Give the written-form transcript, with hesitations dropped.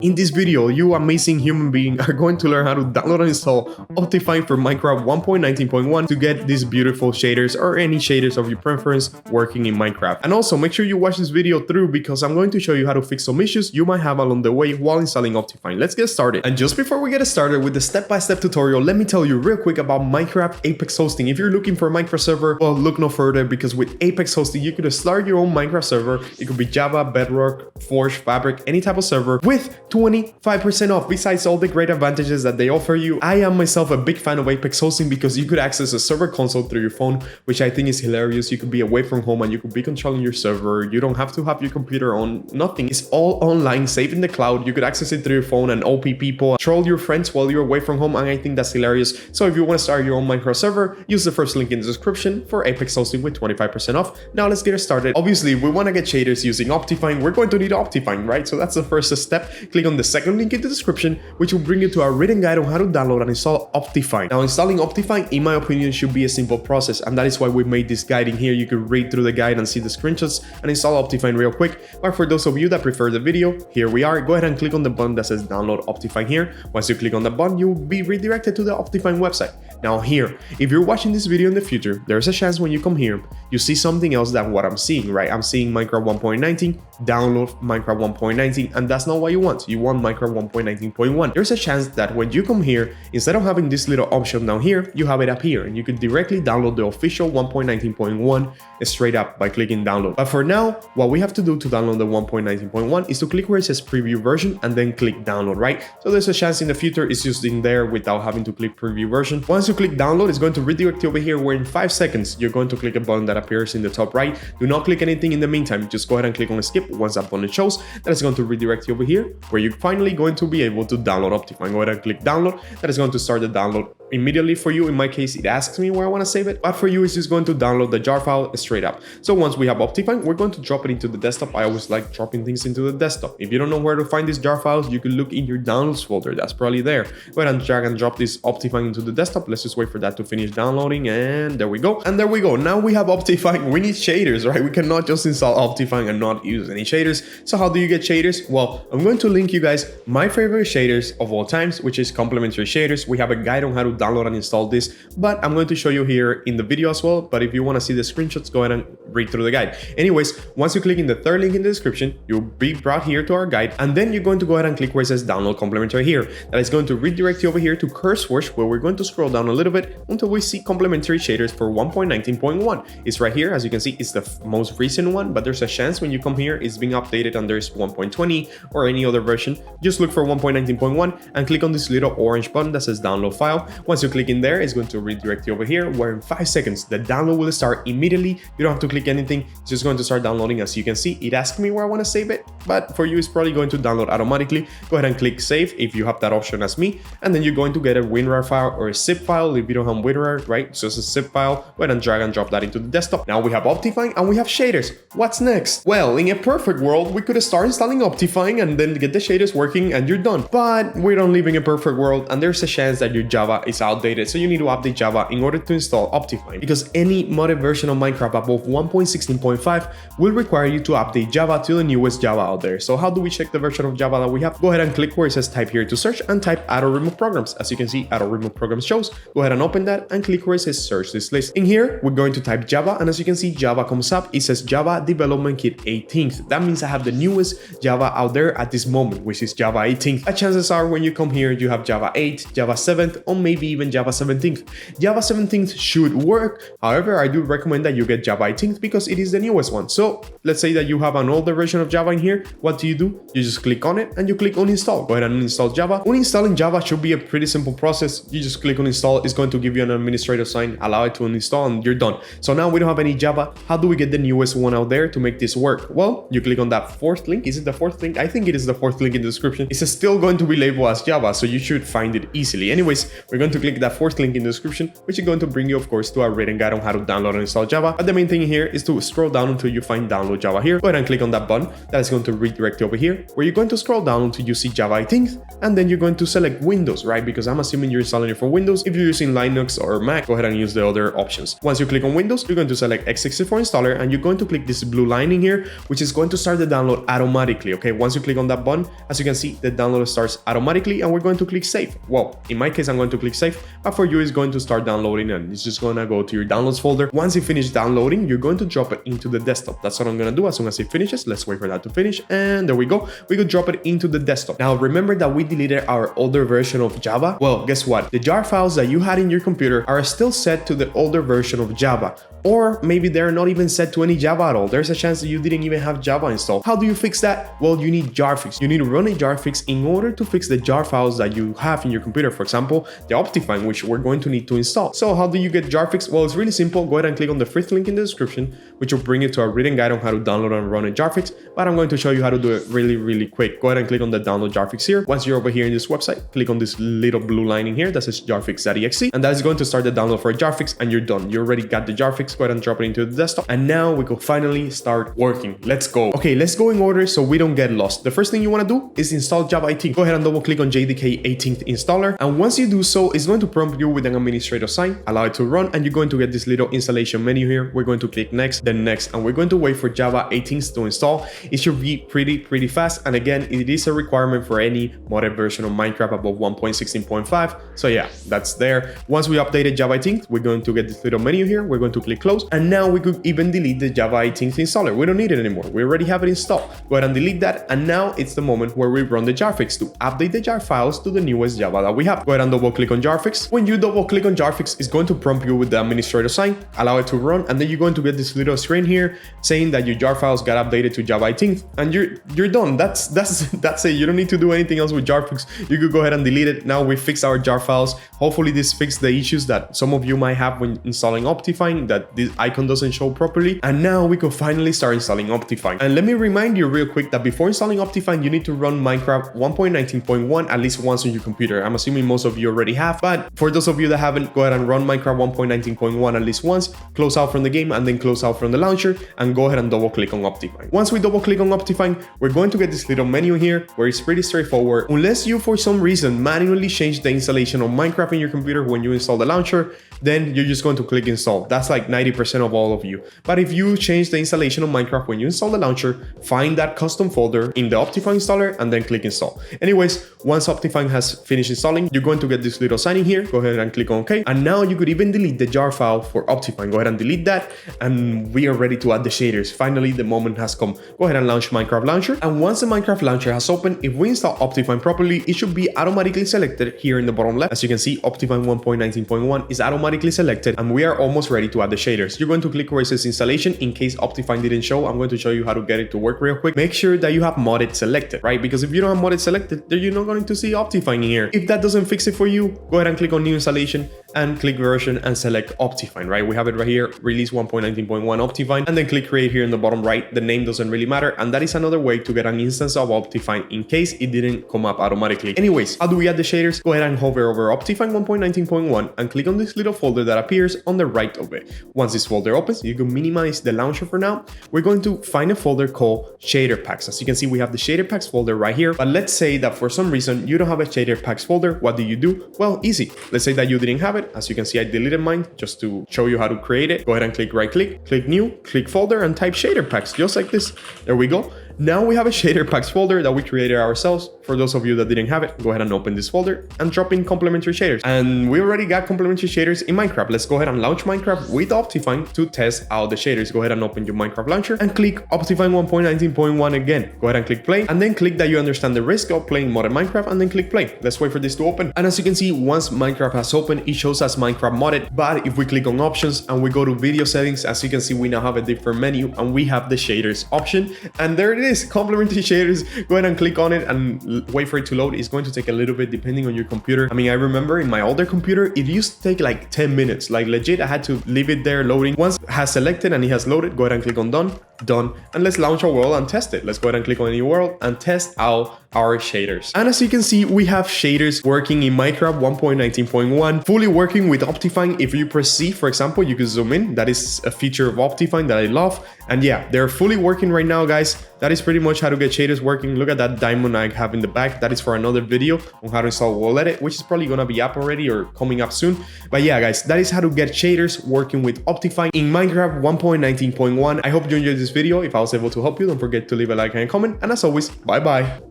In this video, you amazing human being are going to learn how to download and install Optifine for Minecraft 1.19.1 to get these beautiful shaders or any shaders of your preference working in Minecraft. And also make sure you watch this video through because I'm going to show you how to fix some issues you might have along the way while installing Optifine. Let's get started. And just before we get started with the step-by-step tutorial, let me tell you real quick about Minecraft Apex hosting. If you're looking for a Minecraft server, well, look no further because with Apex hosting, you could start your own Minecraft server. It could be Java, Bedrock, Forge, Fabric, any type of server with 25% off. Besides all the great advantages that they offer you, I am myself a big fan of Apex hosting because you could access a server console through your phone, which I think is hilarious. You could be away from home and you could be controlling your server. You don't have to have your computer on, nothing. It's all online, safe in the cloud. You could access it through your phone and OP people, troll your friends while you're away from home, and I think that's hilarious. So if you want to start your own Minecraft server, use the first link in the description for Apex hosting with 25% off. Now let's get started. Obviously, we want to get shaders using Optifine. We're going to need Optifine, right? So that's the first step. Click on the second link in the description, which will bring you to our written guide on how to download and install Optifine. Now, installing Optifine, in my opinion, should be a simple process, and that is why we made this guide in here. You could read through the guide and see the screenshots and install Optifine real quick. But for those of you that prefer the video, here we are. Go ahead and click on the button that says download Optifine here. Once you click on the button, you will be redirected to the Optifine website. Now here, if you're watching this video in the future, there's a chance when you come here, you see something else than what I'm seeing, right? I'm seeing Minecraft 1.19, download Minecraft 1.19, and that's not what you want. You want Minecraft 1.19.1. There's a chance that when you come here, instead of having this little option down here, you have it up here, and you can directly download the official 1.19.1 straight up by clicking download. But for now, what we have to do to download the 1.19.1 is to click where it says preview version and then click download, right? So there's a chance in the future it's just in there without having to click preview version. Once you click download, it's going to redirect you over here where in 5 seconds, you're going to click a button that appears in the top right. Do not click anything in the meantime. Just go ahead and click on skip. Once that button shows, that is going to redirect you over here where you're finally going to be able to download Optifine. Go ahead and click download. That is going to start the download immediately for you. In my case, it asks me where I want to save it, but for you, it's just going to download the jar file straight up. So once we have Optifine, we're going to drop it into the desktop. I always like dropping things into the desktop. If you don't know where to find these jar files, you can look in your downloads folder. That's probably there. Go ahead and drag and drop this Optifine into the desktop. Let's just wait for that to finish downloading, and there we go. And there we go. Now we have Optifine. We need shaders, right? We cannot just install Optifine and not use any shaders. So how do you get shaders? Well, I'm going to link you guys my favorite shaders of all times, which is complementary shaders. We have a guide on how to download and install this, but I'm going to show you here in the video as well. But if you want to see the screenshots, go ahead and read through the guide. Anyways, once you click in the third link in the description, you'll be brought here to our guide, and then you're going to go ahead and click where it says download complementary here. That is going to redirect you over here to CurseForge, where we're going to scroll down a little bit until we see complementary shaders for 1.19.1. It's right here. As you can see, it's the most recent one, but there's a chance when you come here, it's being updated and there's 1.20 or any other version. Just look for 1.19.1 and click on this little orange button that says download file. Once you click in there, it's going to redirect you over here where in 5 seconds, the download will start immediately. You don't have to click anything. It's just going to start downloading. As you can see, it asks me where I want to save it, but for you, it's probably going to download automatically. Go ahead and click save if you have that option as me, and then you're going to get a WinRAR file or a zip file if you don't have WinRAR, right? So it's a zip file. Go ahead and drag and drop that into the desktop. Now we have Optifine and we have shaders. What's next? Well, in a perfect world, we could start installing Optifine and then get the shaders working and you're done. But we don't live in a perfect world, and there's a chance that your Java is outdated. So you need to update Java in order to install Optifine, because any modded version of Minecraft above 1.16.5 will require you to update Java to the newest Java out there. So how do we check the version of Java that we have? Go ahead and click where it says type here to search and type add or remove programs. As you can see, add or remove programs shows. Go ahead and open that and click where it says search this list. In here, we're going to type Java, and as you can see, Java comes up. It says Java Development Kit 18th. That means I have the newest Java out there at this moment, which is Java 18th. But chances are when you come here, you have Java 8, Java 7th, or maybe even Java 17th. Java 17th should work. However, I do recommend that you get Java 18th because it is the newest one. So let's say that you have an older version of Java in here. What do? You just click on it and you click uninstall. Go ahead and uninstall Java. Uninstalling Java should be a pretty simple process. You just click uninstall. It's going to give you an administrator sign, allow it to uninstall, and you're done. So now we don't have any Java. How do we get the newest one out there to make this work? Well, you click on that fourth link. Is it the fourth link? I think it is the fourth link in the description. It's still going to be labeled as Java, so you should find it easily. Anyways, we're going to to click that fourth link in the description, which is going to bring you, of course, to a written guide on how to download and install Java. But the main thing here is to scroll down until you find download Java here. Go ahead and click on that button. That is going to redirect you over here, where you're going to scroll down until you see Java 18th, and then you're going to select Windows, right? Because I'm assuming you're installing it for Windows. If you're using Linux or Mac, go ahead and use the other options. Once you click on Windows, you're going to select x64 installer, and you're going to click this blue line in here, which is going to start the download automatically. Okay, once you click on that button, as you can see, the download starts automatically, and we're going to click save. Well, in my case, I'm going to click save, but for you, it's going to start downloading, and it's just going to go to your downloads folder. Once you finish downloading, you're going to drop it into the desktop. That's what I'm going to do. As soon as it finishes, let's wait for that to finish, and there we go. We could drop it into the desktop. Now, remember that we deleted our older version of Java? Well, guess what? The jar files that you had in your computer are still set to the older version of Java. Or maybe they're not even set to any Java at all. There's a chance that you didn't even have Java installed. How do you fix that? Well, you need jar fix. You need to run a jar fix in order to fix the jar files that you have in your computer. For example, the Optifine, which we're going to need to install. So how do you get jar fix? Well, it's really simple. Go ahead and click on the fifth link in the description, which will bring you to a written guide on how to download and run a jar fix. But I'm going to show you how to do it really quick. Go ahead and click on the download jar fix here. Once you're over here in this website, click on this little blue line in here that says jarfix.exe, and that is going to start the download for a jar fix, and you're done. You already got the jar fix. Go ahead and drop it into the desktop, and now we could finally start working. Let's go. Okay, let's go in order so we don't get lost. The first thing you want to do is install Java 18. Go ahead and double click on JDK 18th installer, and once you do so, it's going to prompt you with an administrator sign. Allow it to run, and you're going to get this little installation menu here. We're going to click next, then next, and we're going to wait for Java 18th to install. It should be pretty fast, and again, it is a requirement for any modded version of Minecraft above 1.16.5. So yeah, that's there. Once we updated Java 18th, we're going to get this little menu here. We're going to click close, and now we could even delete the Java 18th installer. We don't need it anymore. We already have it installed. Go ahead and delete that, and now it's the moment where we run the jarfix to update the jar files to the newest Java that we have. Go ahead and double click on jarfix. When you double click on jarfix, it's going to prompt you with the administrator sign. Allow it to run, and then you're going to get this little screen here saying that your jar files got updated to Java 18th, and you're done. That's it. You don't need to do anything else with jarfix. You could go ahead and delete it. Now we fixed our jar files. Hopefully this fixed the issues that some of you might have when installing Optifine, that this icon doesn't show properly. And now we can finally start installing Optifine. And let me remind you real quick that before installing Optifine, you need to run Minecraft 1.19.1 at least once on your computer. I'm assuming most of you already have, but for those of you that haven't, go ahead and run Minecraft 1.19.1 at least once, close out from the game, and then close out from the launcher, and go ahead and double click on Optifine. Once we double click on Optifine, we're going to get this little menu here where it's pretty straightforward. Unless you for some reason manually change the installation of Minecraft in your computer when you install the launcher, then you're just going to click install. That's like 90% of all of you. But if you change the installation of Minecraft when you install the launcher, find that custom folder in the Optifine installer and then click install. Anyways, once Optifine has finished installing, you're going to get this little sign in here. Go ahead and click on OK. And now you could even delete the jar file for Optifine. Go ahead and delete that, and we are ready to add the shaders. Finally, the moment has come. Go ahead and launch Minecraft launcher. And once the Minecraft launcher has opened, if we install Optifine properly, it should be automatically selected here in the bottom left. As you can see, Optifine 1.19.1 is automatically selected, and we are almost ready to add the shaders. You're going to click where it says installation. In case Optifine didn't show, I'm going to show you how to get it to work real quick. Make sure that you have modded selected, right? Because if you don't have modded selected, then you're not going to see Optifine here. If that doesn't fix it for you, go ahead and click on new installation and click version and select Optifine, right? We have it right here, release 1.19.1 Optifine, and then click create here in the bottom right. The name doesn't really matter, and that is another way to get an instance of Optifine in case it didn't come up automatically. Anyways, how do we add the shaders? Go ahead and hover over Optifine 1.19.1 and click on this little folder that appears on the right of it. Once this folder opens, you can minimize the launcher for now. We're going to find a folder called shader packs. As you can see, we have the shader packs folder right here, but let's say that for some reason you don't have a shader packs folder. What do you do? Well, easy. Let's say that you didn't have it. As you can see, I deleted mine just to show you how to create it. Go ahead and click right click new, click folder, and type shader packs just like this. There we go. Now we have a shader packs folder that we created ourselves. For those of you that didn't have it, go ahead and open this folder and drop in complementary shaders. And we already got complementary shaders in Minecraft. Let's go ahead and launch Minecraft with Optifine to test out the shaders. Go ahead and open your Minecraft launcher and click Optifine 1.19.1 again. Go ahead and click play, and then click that you understand the risk of playing modded Minecraft, and then click play. Let's wait for this to open. And as you can see, once Minecraft has opened, it shows us Minecraft modded. But if we click on options and we go to video settings, as you can see, we now have a different menu and we have the shaders option. And there it this, complementary shaders. Go ahead and click on it and wait for it to load. It's going to take a little bit depending on your computer. I mean, I remember in my older computer, it used to take like 10 minutes. Like legit, I had to leave it there loading. Once it has selected and it has loaded, go ahead and click on done, and let's launch our world and test it. Let's go ahead and click on any world and test out our shaders. And as you can see, we have shaders working in Minecraft 1.19.1, fully working with Optifine. If you press C, for example, you can zoom in. That is a feature of Optifine that I love. And yeah, they're fully working right now, guys. That is pretty much how to get shaders working. Look at that diamond I have in the back. That is for another video on how to install Wall Edit, which is probably gonna be up already or coming up soon. But yeah, guys, that is how to get shaders working with Optifine in Minecraft 1.19.1. I hope you enjoyed this video. If I was able to help you, don't forget to leave a like and a comment. And as always, bye bye.